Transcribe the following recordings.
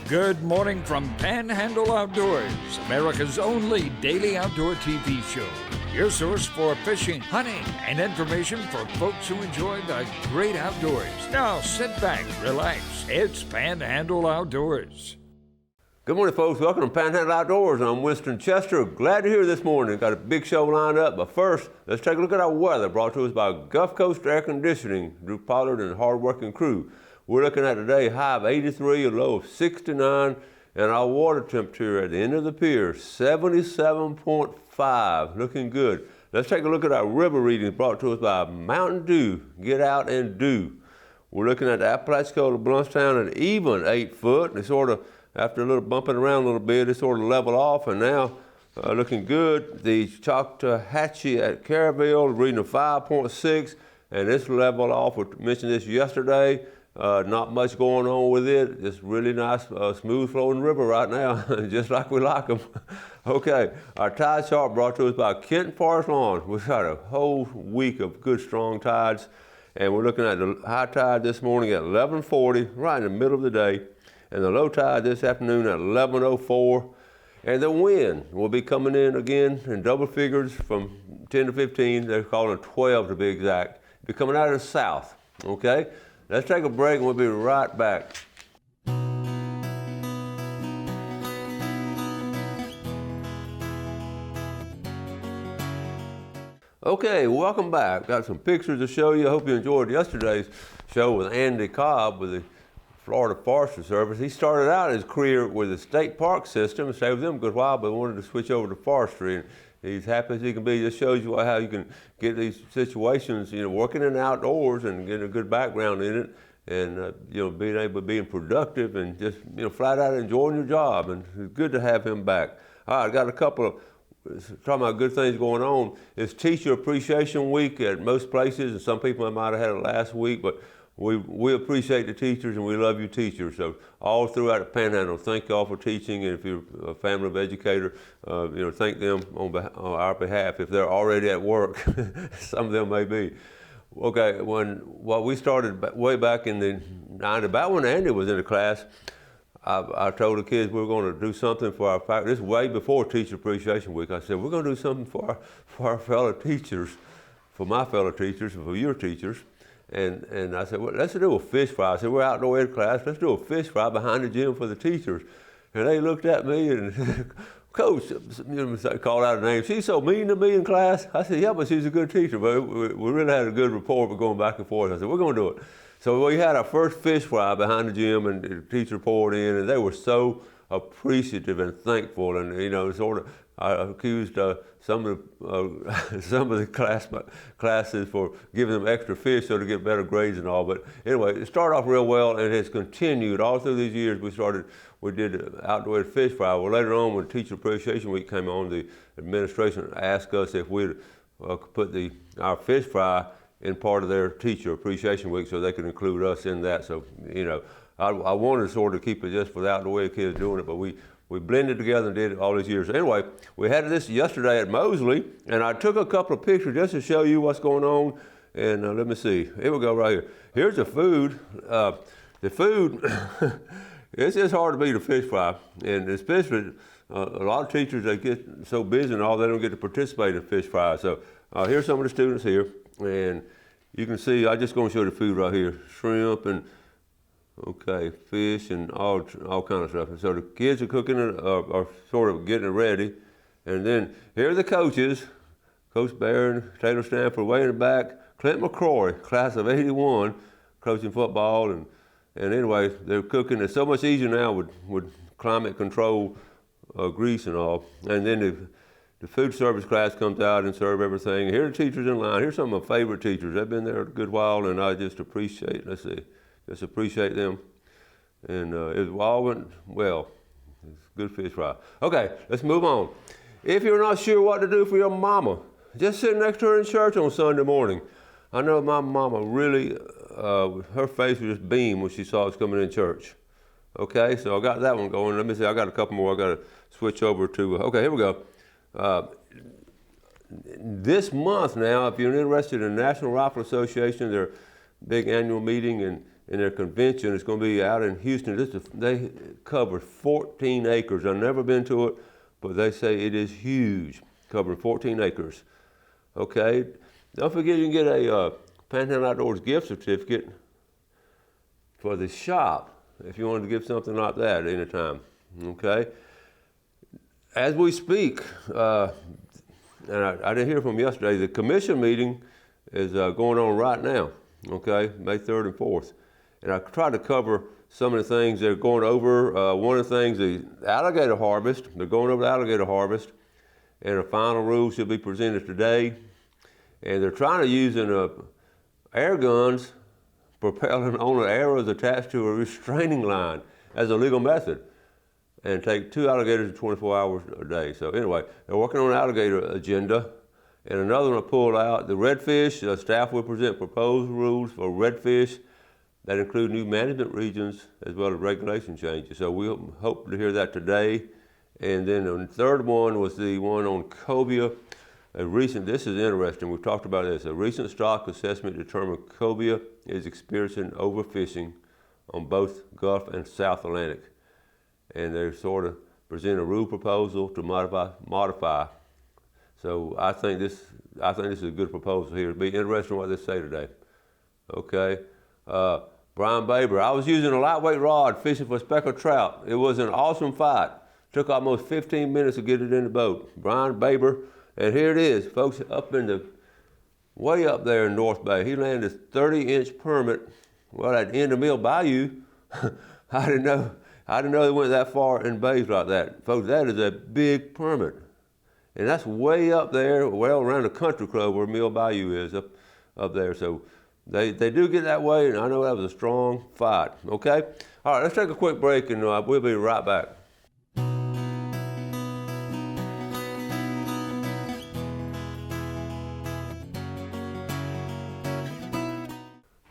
Good morning from Panhandle Outdoors, America's only daily outdoor TV show. Your source for fishing, hunting, and information for folks who enjoy the great outdoors. Now sit back, relax. It's Panhandle Outdoors. Good morning, folks. Welcome to Panhandle Outdoors. I'm Winston Chester. Glad you're here this morning. Got a big show lined up, but first, let's take a look at our weather brought to us by Gulf Coast Air Conditioning, Drew Pollard and hard-working crew. We're looking at today high of 83, a low of 69, and our water temperature at the end of the pier, 77.5, looking good. Let's take a look at our river readings brought to us by Mountain Dew. Get out and do. We're looking at the Apalachicola Bluntstown at even 8 foot. They sort of, after a little bumping around a little bit, it sort of leveled off, and now looking good. The Choctawhatchee at Caryville reading a 5.6, and this leveled off. We mentioned this yesterday. Not much going on with it. Just really nice, smooth flowing river right now, just like we like them. Okay, our tide chart brought to us by Kent Forest Lawn. We've had a whole week of good strong tides, and we're looking at the high tide this morning at 11:40, right in the middle of the day, and the low tide this afternoon at 11:04. And the wind will be coming in again in double figures from 10 to 15. They're calling it 12 to be exact. Be coming out of the south. Okay. Let's take a break and we'll be right back. Okay, welcome back. Got some pictures to show you. I hope you enjoyed yesterday's show with Andy Cobb with the Florida Forestry Service. He started out his career with the state park system and stayed with them a good while, but wanted to switch over to forestry. And he's happy as he can be. Just shows you how you can get these situations, working in the outdoors and getting a good background in it, and being able to be productive and just flat out enjoying your job. And it's good to have him back. All right, I got a couple of talking about good things going on. It's Teacher Appreciation Week at most places, and some people might have had it last week, but we appreciate the teachers and we love you teachers. So all throughout the Panhandle, thank y'all for teaching, and if you're a family of educator, thank them on our behalf if they're already at work. Some of them may be. Okay, what we started way back in the 90s, about when Andy was in the class, I told the kids we were going to do something for our faculty. This is way before Teacher Appreciation Week. I said, we're going to do something for our fellow teachers, for my fellow teachers, and for your teachers. And I said, well, let's do a fish fry. I said, we're outdoor ed class, let's do a fish fry behind the gym for the teachers. And they looked at me and, Coach, called out her name. She's so mean to me in class. I said, yeah, but she's a good teacher. But we really had a good rapport. We're going back and forth. I said, we're going to do it. So we had our first fish fry behind the gym, and the teacher poured in, and they were so appreciative and thankful, and sort of. I accused some of the classes for giving them extra fish so to get better grades and all. But anyway, it started off real well, and it has continued all through these years. We did outdoor fish fry. Well, later on, when Teacher Appreciation Week came on, the administration asked us if we'd put our fish fry in part of their Teacher Appreciation Week so they could include us in that. So I wanted to sort of keep it just for the outdoor ed kids doing it, but we blended together and did it all these years. Anyway, we had this yesterday at Mosley, and I took a couple of pictures just to show you what's going on. And let me see. Here we go right here. Here's the food. The food, it's just hard to beat a fish fry. And especially a lot of teachers, they get so busy and all, they don't get to participate in fish fry. So here's some of the students here. And you can see, I'm just going to show you the food right here. Shrimp and fish and all kind of stuff. And so the kids are cooking it, are sort of getting it ready. And then here are the coaches, Coach Barron, Taylor Stanford, way in the back, Clint McCrory, class of 81, coaching football. And anyway, they're cooking. It's so much easier now with climate control, grease and all. And then the food service class comes out and serve everything. Here are the teachers in line. Here's some of my favorite teachers. They've been there a good while, and I just appreciate them. And it all went well. It's good fish fry. Okay, let's move on. If you're not sure what to do for your mama, just sit next to her in church on Sunday morning. I know my mama really, her face would just beam when she saw us coming in church. Okay, so I got that one going. Let me see, I got a couple more I got to switch over to. Okay, here we go. This month now, if you're interested in the National Rifle Association, their big annual meeting in their convention. It's going to be out in Houston. They cover 14 acres. I've never been to it, but they say it is huge, covering 14 acres. Okay, don't forget you can get a Panhandle Outdoors gift certificate for the shop if you wanted to give something like that at any time. Okay, as we speak, and I didn't hear from yesterday, the commission meeting is going on right now. Okay, May 3rd and 4th. And I tried to cover some of the things they're going over. One of the things, the Alligator Harvest, they're going over the Alligator Harvest, and the final rules should be presented today. And they're trying to use air guns propelling on arrows attached to a restraining line as a legal method, and take 2 alligators in 24 hours a day. So anyway, they're working on an alligator agenda. And another one I pulled out, the redfish, staff will present proposed rules for redfish that include new management regions as well as regulation changes. So we hope to hear that today. And then the third one was the one on cobia. This is interesting, we've talked about this. A recent stock assessment determined cobia is experiencing overfishing on both Gulf and South Atlantic. And they sort of present a rule proposal to modify. So I think this is a good proposal here. It'll be interesting what they say today. Okay. Brian Baber, I was using a lightweight rod fishing for speckled trout. It was an awesome fight. Took almost 15 minutes to get it in the boat. Brian Baber, and here it is, folks, way up there in North Bay. He landed a 30-inch permit, at the end of Mill Bayou. I didn't know they went that far in bays like that. Folks, that is a big permit. And that's way up there, well around the country club where Mill Bayou is up there. So they do get that way, and I know that was a strong fight. Okay? All right, let's take a quick break, and we'll be right back.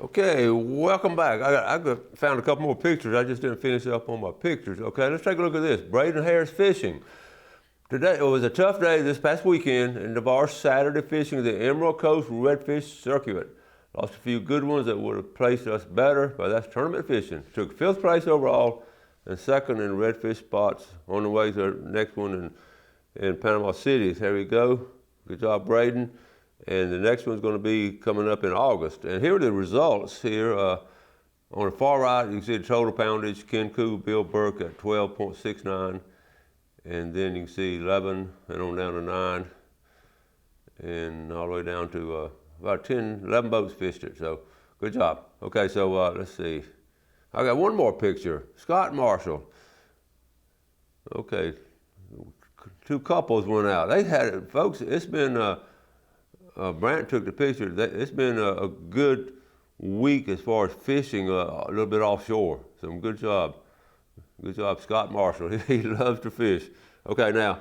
Okay, welcome back. I found a couple more pictures. I just didn't finish up on my pictures. Okay, let's take a look at this. Braden Harris fishing. Today, it was a tough day this past weekend in Navarre Saturday fishing the Emerald Coast Redfish Circuit. Lost a few good ones that would have placed us better, but that's tournament fishing. Took 5th place overall and 2nd in redfish spots on the way to the next one in Panama City. There we go. Good job, Braden. And the next one's going to be coming up in August. And here are the results here. On the far right, you can see the total poundage. Ken Koo, Bill Burke at 12.69. And then you can see 11 and on down to 9. And all the way down to about 11 boats fished it. So good job. Okay, so let's see. I got one more picture. Scott Marshall. Okay, 2 couples went out. They had it, folks. It's been... Brant took the picture. It's been a good week as far as fishing, a little bit offshore. So good job. Good job, Scott Marshall. He loves to fish. Okay, now,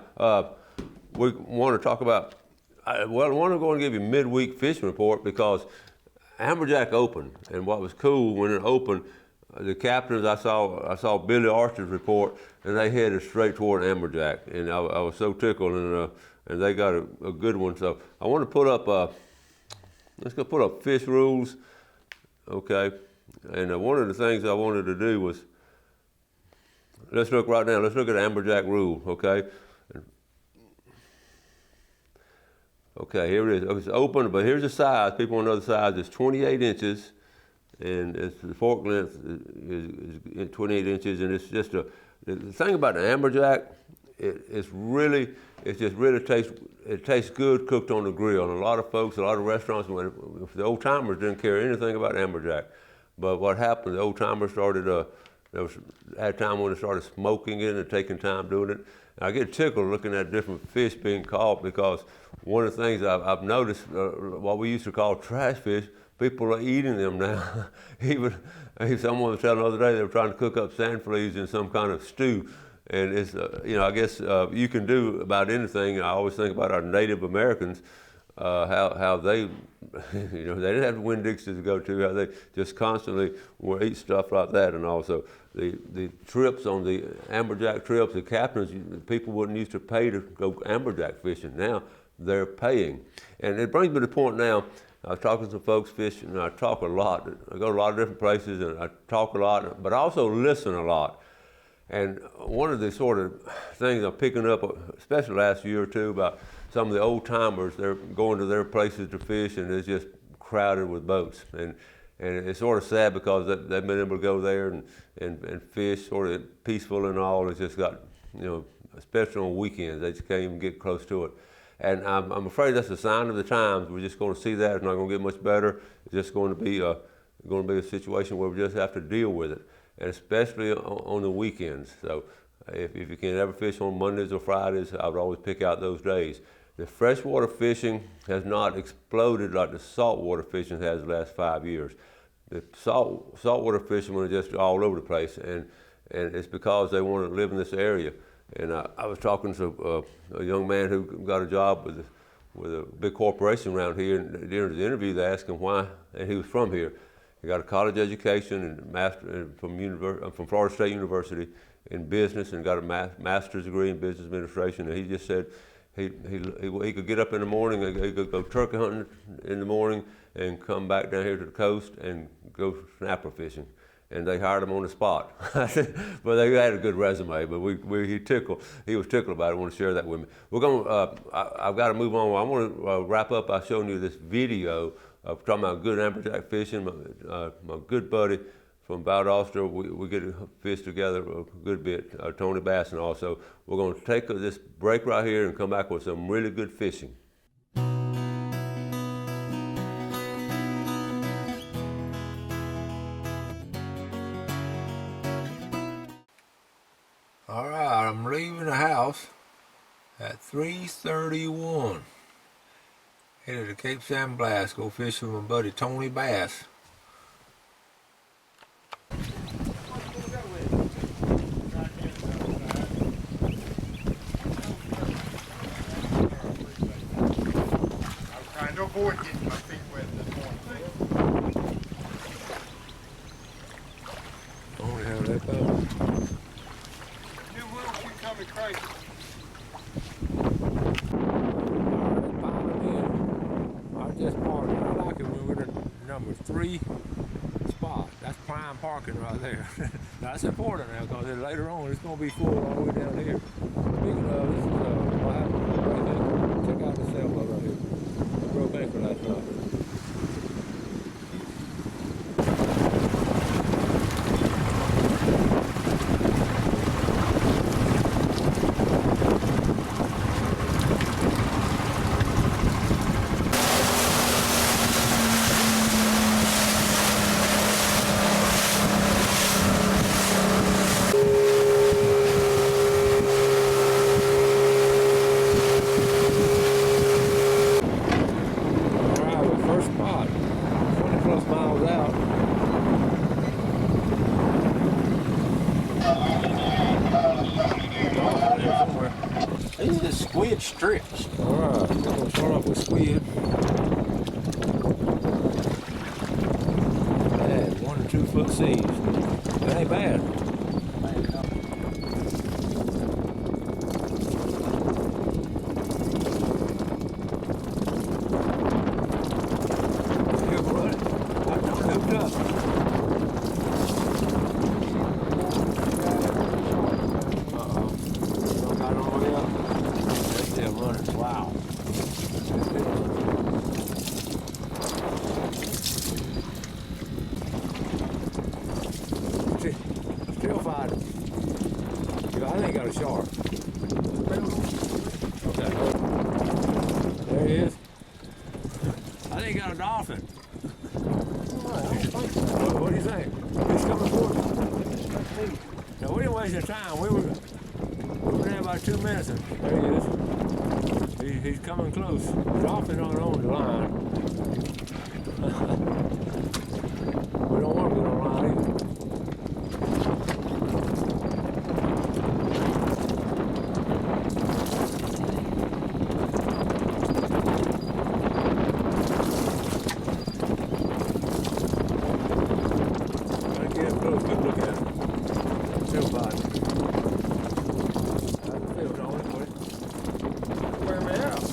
we want to talk about, I want to go and give you a midweek fishing report because Amberjack opened. And what was cool when it opened, the captains, I saw Billy Archer's report, and they headed straight toward Amberjack. And I was so tickled, and they got a good one. So I want to put up, let's go put up fish rules, okay? And one of the things I wanted to do was, let's look right now, let's look at Amberjack rule, okay? Okay, here it is. It's open, but here's the size. People want to know the size. It's 28 inches, and the fork length is 28 inches, and it's just the thing about the Amberjack, it tastes good cooked on the grill. And a lot of folks, a lot of restaurants, the old timers didn't care anything about Amberjack. But what happened, the old timers started, had time when they started smoking it and taking time doing it. And I get tickled looking at different fish being caught because one of the things I've noticed, what we used to call trash fish, people are eating them now. Even someone was telling the other day they were trying to cook up sand fleas in some kind of stew. And it's, I guess you can do about anything. I always think about our Native Americans, how they, they didn't have Winn-Dixie to go to, how they just constantly will eat stuff like that. And also the trips on the Amberjack trips, the captains, people wouldn't used to pay to go Amberjack fishing. Now they're paying. And it brings me to the point now, I was talking to some folks fishing, and I talk a lot. I go to a lot of different places, and I talk a lot, but I also listen a lot. And one of the sort of things I'm picking up, especially last year or two, about some of the old timers, they're going to their places to fish, and it's just crowded with boats. And it's sort of sad because they've been able to go there and fish sort of peaceful and all. It's just got, you know, especially on weekends, they just can't even get close to it. And I'm afraid that's a sign of the times. We're just going to see that. It's not going to get much better. It's just going to be a situation where we just have to deal with it, and especially on the weekends. So if you can ever fish on Mondays or Fridays, I would always pick out those days. The freshwater fishing has not exploded like the saltwater fishing has the last 5 years. The saltwater fishermen are just all over the place, and it's because they want to live in this area. And I was talking to a young man who got a job with a big corporation around here, and during the interview they asked him why, and he was from here. He got a college education and from Florida State University in business, and got a master's degree in business administration. And he just said he could get up in the morning, he could go turkey hunting in the morning and come back down here to the coast and go snapper fishing. And they hired him on the spot. But they had a good resume, but he was tickled about it. I want to share that with me. We're going I've got to move on. I want to wrap up by showing you this video of talking about good amberjack fishing. My good buddy from Valdosta, we get to fish together a good bit, Tony Bass and all. So we're going to take this break right here and come back with some really good fishing. All right, I'm leaving the house at 3:31. Headed to Cape San Blas, go fish with my buddy Tony Bass. I'm trying to avoid getting my feet wet this morning. Tony, how that go? Coming crazy. I just parked. I like it when we're at number 3 spot. That's prime parking right there. That's important now because later on it's going to be full all the way down here. Speaking of, this is what happened right there. Check out the sailboat right here. I broke anchor last night. Squid strips. Alright, we're going to start off with squid. Bad, 1 to 2 foot seas. That ain't bad. Here, buddy. I got hooked up. Wow. Still fighting. I think I got a shark. Okay. There he is. I think he got a dolphin. What do you think? He's coming forward. Now, we didn't waste your time. We were there about 2 minutes, and there he is. He's coming close. Dolphin on the line. We don't want to go on the line either. Gotta get up close, good look at him. Still fighting. How's it feel, Tony? Wear me out.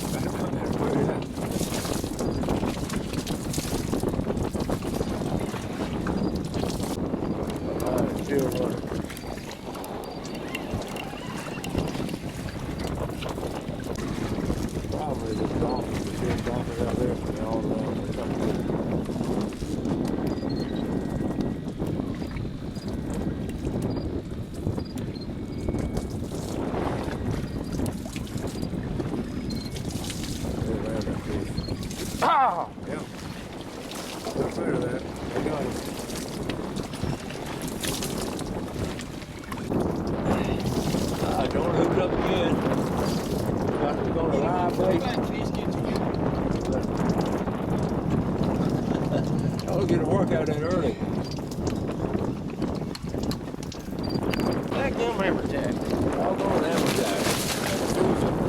Dry bait. I'll get a workout in early. That gum hammerjack. I'll go on hammerjack.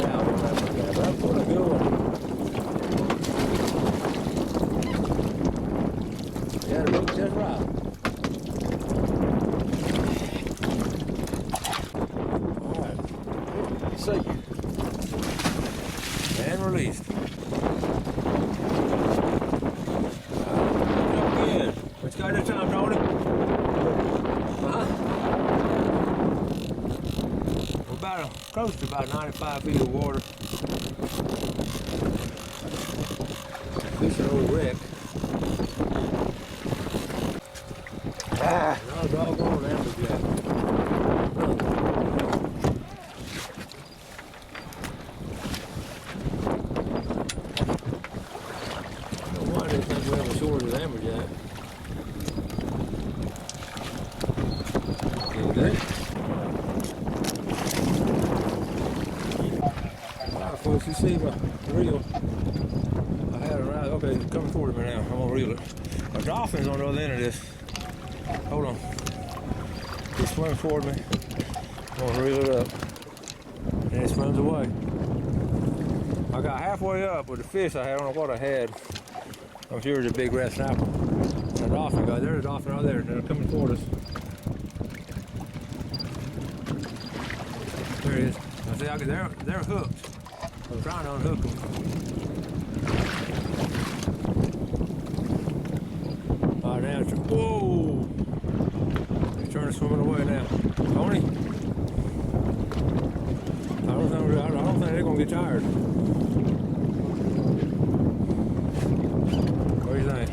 Yeah, I'll go on hammerjack. But I'm putting a good one. Yeah, the rope's just right. Alright. See you. And released. What you got this time, Tony? Huh? We're close to about 95 feet of water. This is an old wreck. No doggone amberjack. No wonder they think we have a shortage of amberjack. Okay. Alright folks, you see my reel. I had it right. Okay, it's coming toward me now. I'm gonna reel it. A dolphin's on the other end of this. Hold on. He swims toward me. I'm gonna reel it up. And it swims away. I got halfway up with the fish I had. I don't know what I had. I'm sure it's a big red snapper. And a dolphin guy. There's a dolphin right there. They're coming toward us. There he is. I see, they're hooked. I'm trying to unhook them. All right, now it's, whoa! He's trying to swim away now. Tony? I don't think they're gonna get tired. What do you think?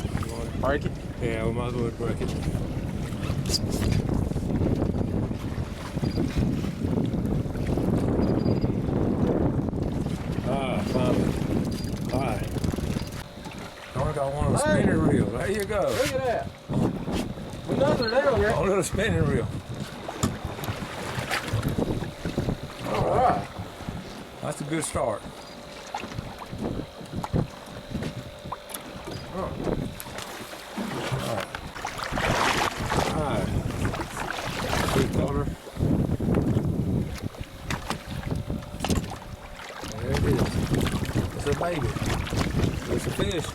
Break it? Yeah, we might as well break it. Finally. All right. Tony got one on a spinning reel. There you go. Look at that. Another down here. A little spinning reel. All right. That's a good start. All right. Good color. There it is. It's a baby. It's a fish.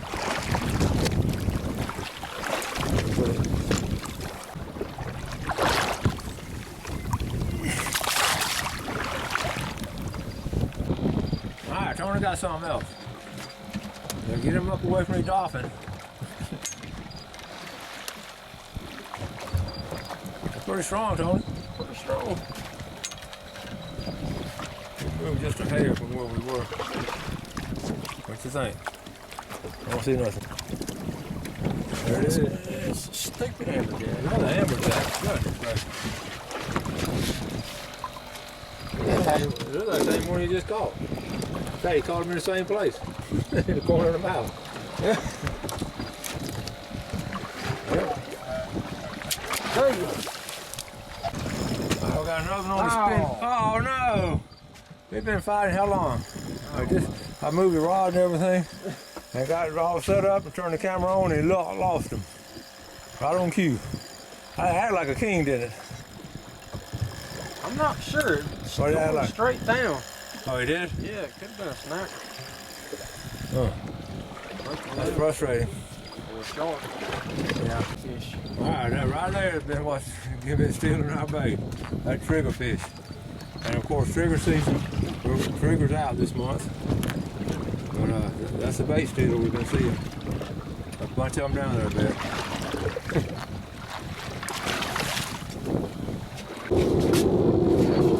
Alright, Tony got something else. Now get him up away from the dolphin. It's pretty strong, Tony. Pretty strong. We moved just a hair from where we were. What you think? I don't see nothing. There it is. It's a stupid hammerjack. Another amberjack. Goodness gracious. It looks like the same one you just caught. Hey, you caught him in the same place. In the corner of the mouth. Yeah. There you go. I got another one on the spin. Oh no! We've been fighting how long? I moved the rod and everything and got it all set up and turned the camera on and lost him. Right on cue. I acted like a king, didn't it? I'm not sure. It's What did I going like? straight down. Oh, he did? Yeah, it could have been a snapper. Oh, that's frustrating. Or a shark. Yeah. Fish. All right, that right there has been what's been stealing our bait. That trigger fish. And of course, trigger season, trigger's out this month. But that's the bait stealer we've been seeing. A bunch of them down there, I bet.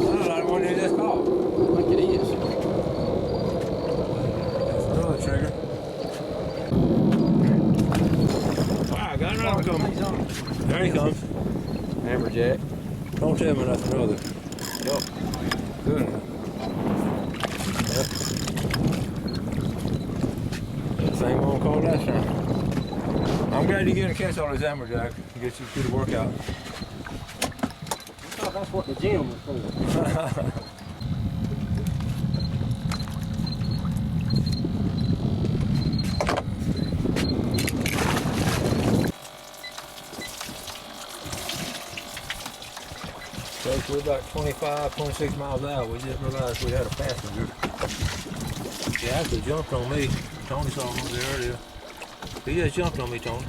Sounds like one you just caught. I think it is. That's another trigger. All right, got another one coming. There he comes. Hammerjack. Don't tell me that's another. Yep. Good. Yep. Same one called last time. I'm glad you're getting to catch all these amberjack to get you through the workout. I thought that's what the gym was for. about 25, 26 miles out. We just realized we had a passenger. He actually jumped on me. Tony saw him over there earlier. He just jumped on me, Tony.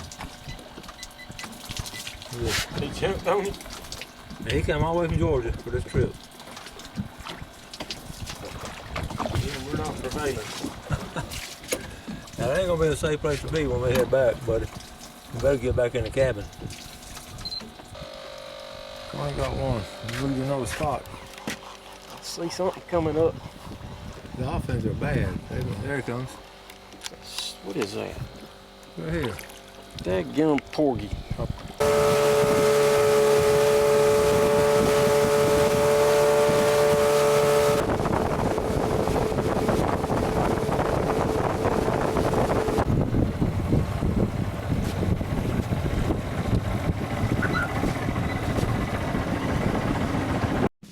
He jumped on you? And he came all the way from Georgia for this trip. Yeah, we're not surveillance. Now, that ain't gonna be a safe place to be when we head back, buddy. We better get back in the cabin. I got one. You really know the spot. I see something coming up. The dolphins are bad. There it comes. What is that? Right here. Dadgum porgy.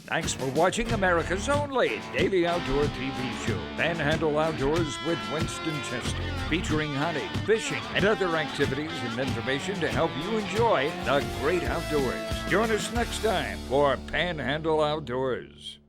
Thanks for watching America's only daily outdoor TV show, Panhandle Outdoors with Winston Chester, featuring hunting, fishing, and other activities and information to help you enjoy the great outdoors. Join us next time for Panhandle Outdoors.